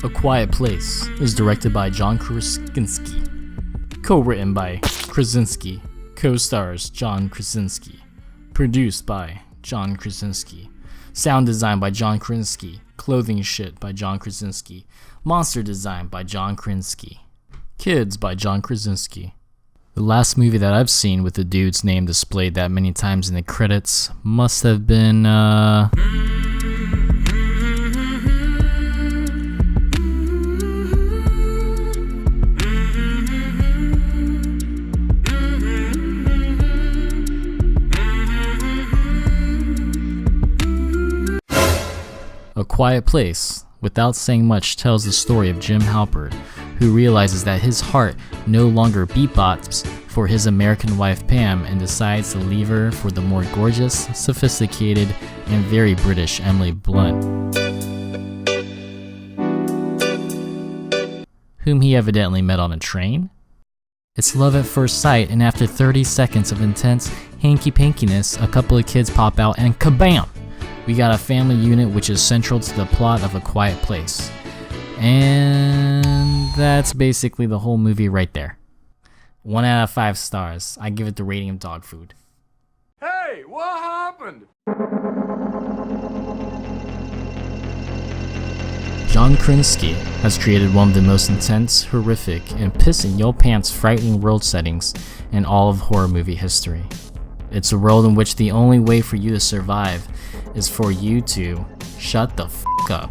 A Quiet Place is directed by John Krasinski, co-written by Krasinski, co-stars John Krasinski, produced by John Krasinski, sound design by John Krasinski, clothing shit by John Krasinski, monster design by John Krasinski, kids by John Krasinski. The last movie that I've seen with the dude's name displayed that many times in the credits must have been, A Quiet Place, without saying much, tells the story of Jim Halpert, who realizes that his heart no longer beatbox for his American wife Pam and decides to leave her for the more gorgeous, sophisticated, and very British Emily Blunt, whom he evidently met on a train. It's love at first sight, and after 30 seconds of intense hanky-pankiness, a couple of kids pop out and kabam! We got a family unit which is central to the plot of A Quiet Place. And that's basically the whole movie right there. 1 out of 5 stars. I give it the rating of dog food. Hey, what happened? John Krasinski has created one of the most intense, horrific, and piss-in-your-pants frightening world settings in all of horror movie history. It's a world in which the only way for you to survive is for you to shut the f*** up.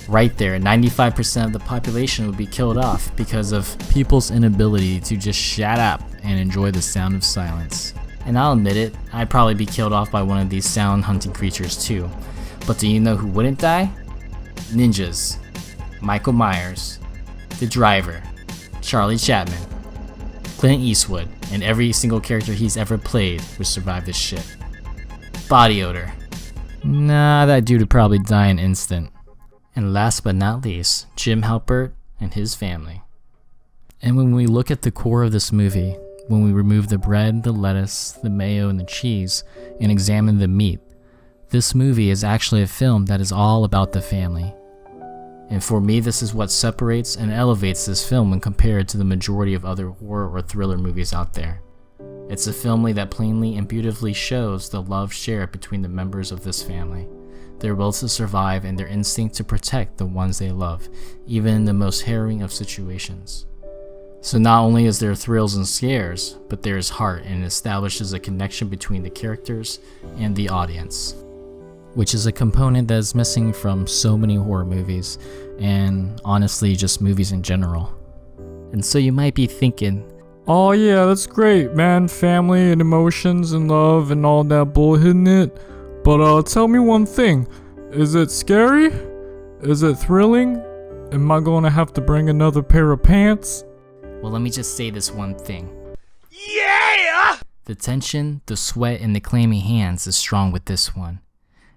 Right there, 95% of the population would be killed off because of people's inability to just shut up and enjoy the sound of silence. And I'll admit it, I'd probably be killed off by one of these sound hunting creatures too. But do you know who wouldn't die? Ninjas, Michael Myers, the driver, Charlie Chaplin, Clint Eastwood, and every single character he's ever played would survive this shit. Body odor. Nah, that dude would probably die in an instant. And last but not least, Jim Halpert and his family. And when we look at the core of this movie, when we remove the bread, the lettuce, the mayo, and the cheese, and examine the meat, this movie is actually a film that is all about the family. And for me, this is what separates and elevates this film when compared to the majority of other horror or thriller movies out there. It's a film that plainly and beautifully shows the love shared between the members of this family, their will to survive and their instinct to protect the ones they love, even in the most harrowing of situations. So not only is there thrills and scares, but there is heart, and it establishes a connection between the characters and the audience, which is a component that is missing from so many horror movies, and honestly just movies in general. And so you might be thinking, oh yeah, that's great, man, family and emotions and love and all that bull, isn't it? But tell me one thing, is it scary? Is it thrilling? Am I gonna have to bring another pair of pants? Well, let me just say this one thing. Yeah! The tension, the sweat, and the clammy hands is strong with this one.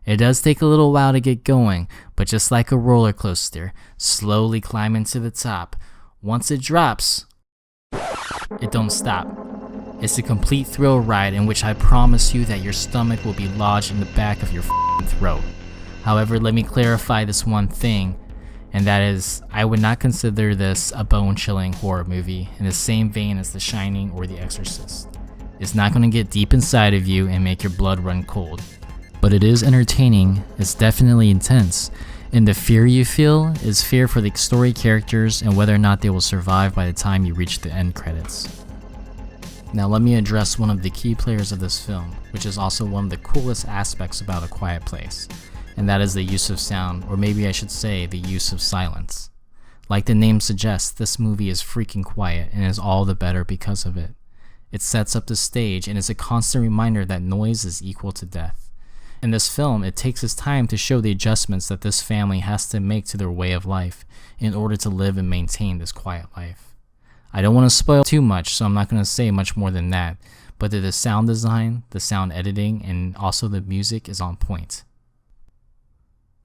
It does take a little while to get going, but just like a roller coaster, slowly climbing to the top, once it drops, it don't stop. It's a complete thrill ride in which I promise you that your stomach will be lodged in the back of your throat. However, let me clarify this one thing, and that is, I would not consider this a bone-chilling horror movie in the same vein as The Shining or The Exorcist. It's not going to get deep inside of you and make your blood run cold. But it is entertaining, it's definitely intense, and the fear you feel is fear for the story characters and whether or not they will survive by the time you reach the end credits. Now let me address one of the key players of this film, which is also one of the coolest aspects about A Quiet Place, and that is the use of sound, or maybe I should say the use of silence. Like the name suggests, this movie is freaking quiet and is all the better because of it. It sets up the stage and is a constant reminder that noise is equal to death. In this film, it takes its time to show the adjustments that this family has to make to their way of life in order to live and maintain this quiet life. I don't want to spoil too much, so I'm not going to say much more than that, but the sound design, the sound editing, and also the music is on point.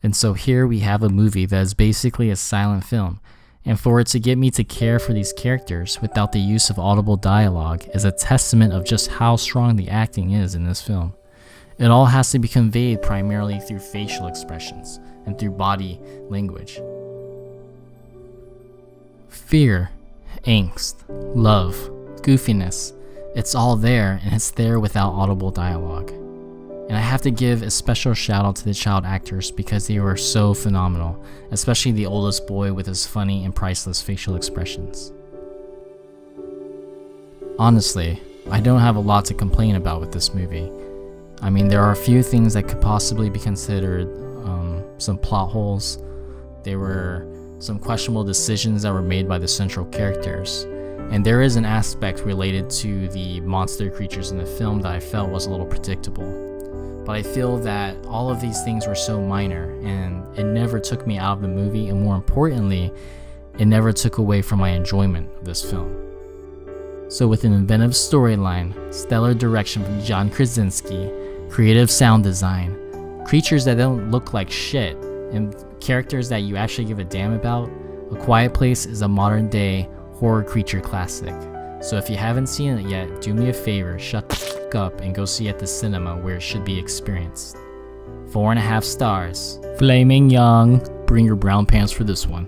And so here we have a movie that is basically a silent film, and for it to get me to care for these characters without the use of audible dialogue is a testament of just how strong the acting is in this film. It all has to be conveyed primarily through facial expressions, and through body language. Fear, angst, love, goofiness, it's all there, and it's there without audible dialogue. And I have to give a special shout out to the child actors because they were so phenomenal, especially the oldest boy with his funny and priceless facial expressions. Honestly, I don't have a lot to complain about with this movie. I mean, there are a few things that could possibly be considered some plot holes. There were some questionable decisions that were made by the central characters. And there is an aspect related to the monster creatures in the film that I felt was a little predictable. But I feel that all of these things were so minor, and it never took me out of the movie, and more importantly, it never took away from my enjoyment of this film. So with an inventive storyline, stellar direction from John Krasinski, creative sound design, creatures that don't look like shit, and characters that you actually give a damn about, A Quiet Place is a modern day horror creature classic. So if you haven't seen it yet, do me a favor, shut the fuck up and go see it at the cinema where it should be experienced. 4.5 stars. Flaming young. Bring your brown pants for this one.